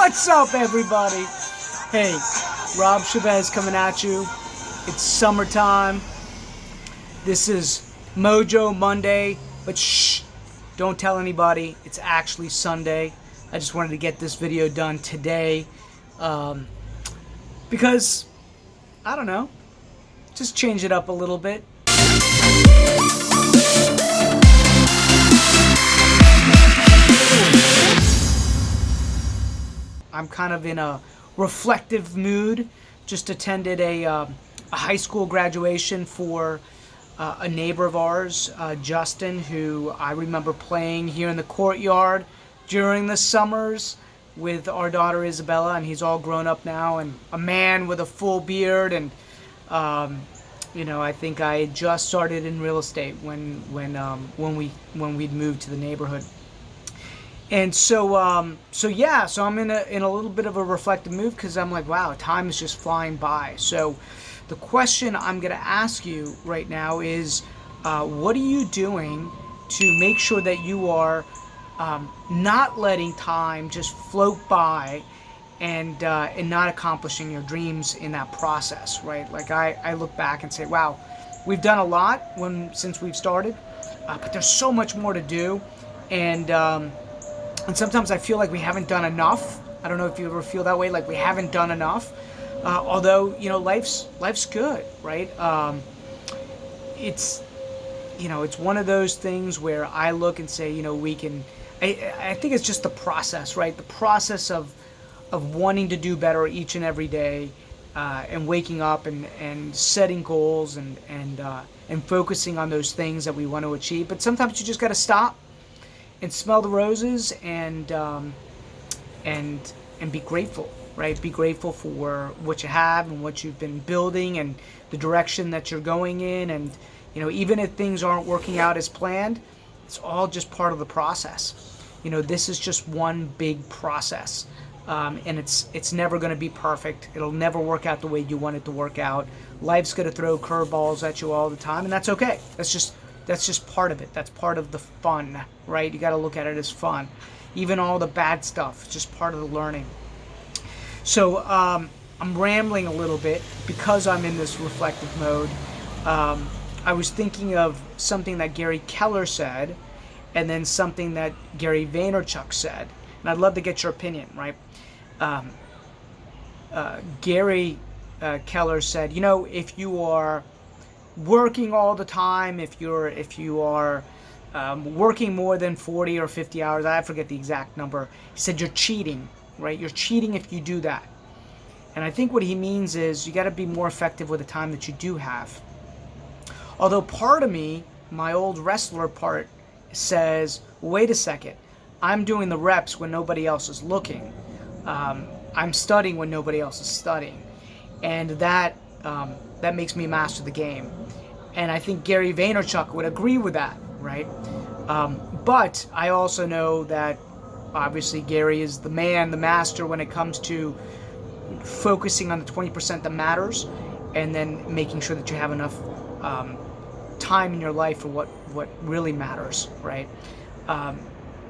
What's up, everybody? Hey, Rob Chavez coming at you. It's summertime. This is MOJO Monday, but shh, don't tell anybody. It's actually Sunday. I just wanted to get this video done today because, I don't know, just change it up a little bit. I'm kind of in a reflective mood. Just attended a high school graduation for a neighbor of ours, Justin, who I remember playing here in the courtyard during the summers with our daughter Isabella, and he's all grown up now and a man with a full beard. And I think I had just started in real estate when we'd moved to the neighborhood. And so I'm in a little bit of a reflective mood because I'm like, wow, time is just flying by. So the question I'm going to ask you right now is, what are you doing to make sure that you are not letting time just float by and not accomplishing your dreams in that process, right? Like I look back and say, wow, we've done a lot since we've started, but there's so much more to do. And sometimes I feel like we haven't done enough. I don't know if you ever feel that way, like we haven't done enough. Although, life's good, right? It's one of those things where I look and say, I think it's just the process, right? The process of wanting to do better each and every day, and waking up and setting goals and focusing on those things that we want to achieve. But sometimes you just got to stop and smell the roses and be grateful, right? Be grateful for what you have and what you've been building and the direction that you're going in. And even if things aren't working out as planned, it's all just part of the process. This is just one big process, and it's never going to be perfect. It'll never work out the way you want it to work out. Life's going to throw curveballs at you all the time, and that's okay. That's just part of it. That's part of the fun, right? You got to look at it as fun. Even all the bad stuff, it's just part of the learning. So I'm rambling a little bit because I'm in this reflective mode. I was thinking of something that Gary Keller said, and then something that Gary Vaynerchuk said, and I'd love to get your opinion, right? Gary Keller said, if you are working all the time, if you are working more than 40 or 50 hours, I forget the exact number, he said you're cheating, right? You're cheating if you do that. And I think what he means is you got to be more effective with the time that you do have. Although part of me, my old wrestler part, says, wait a second, I'm doing the reps when nobody else is looking. I'm studying when nobody else is studying. And that makes me master the game. And I think Gary Vaynerchuk would agree with that, right? But I also know that obviously Gary is the man, the master when it comes to focusing on the 20% that matters and then making sure that you have enough time in your life for what really matters, right?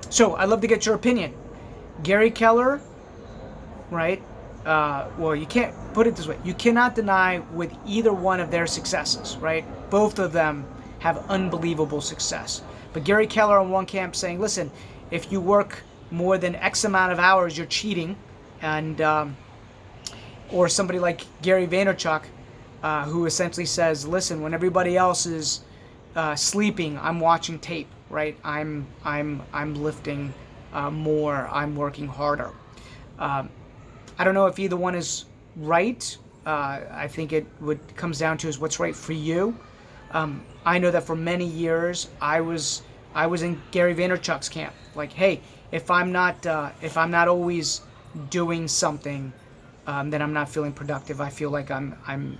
So I'd love to get your opinion. Gary Keller, right? Well, you can't put it this way. You cannot deny with either one of their successes, right? Both of them have unbelievable success. But Gary Keller on one camp saying, listen, if you work more than X amount of hours, you're cheating. And or somebody like Gary Vaynerchuk, who essentially says, listen, when everybody else is sleeping, I'm watching tape, right? I'm lifting more. I'm working harder. I don't know if either one is right. I think comes down to is what's right for you. I know that for many years I was in Gary Vaynerchuk's camp. Like, hey, if I'm not always doing something, then I'm not feeling productive. I feel like I'm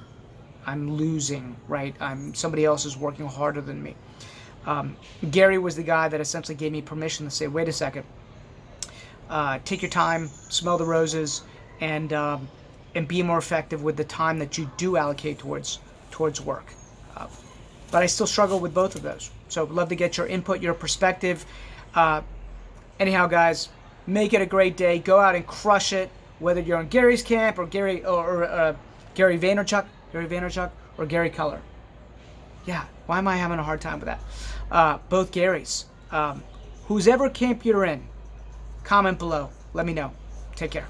losing, right? Somebody else is working harder than me. Gary was the guy that essentially gave me permission to say, wait a second, take your time, smell the roses, and be more effective with the time that you do allocate towards work. But I still struggle with both of those. So I'd love to get your input, your perspective. Anyhow, guys, Make it a great day. Go out and crush it. Whether you're on Gary's camp or Gary Vaynerchuk or Gary Keller. Yeah, why am I having a hard time with that? Both Garys. Whose ever camp you're in, comment below. Let me know. Take care.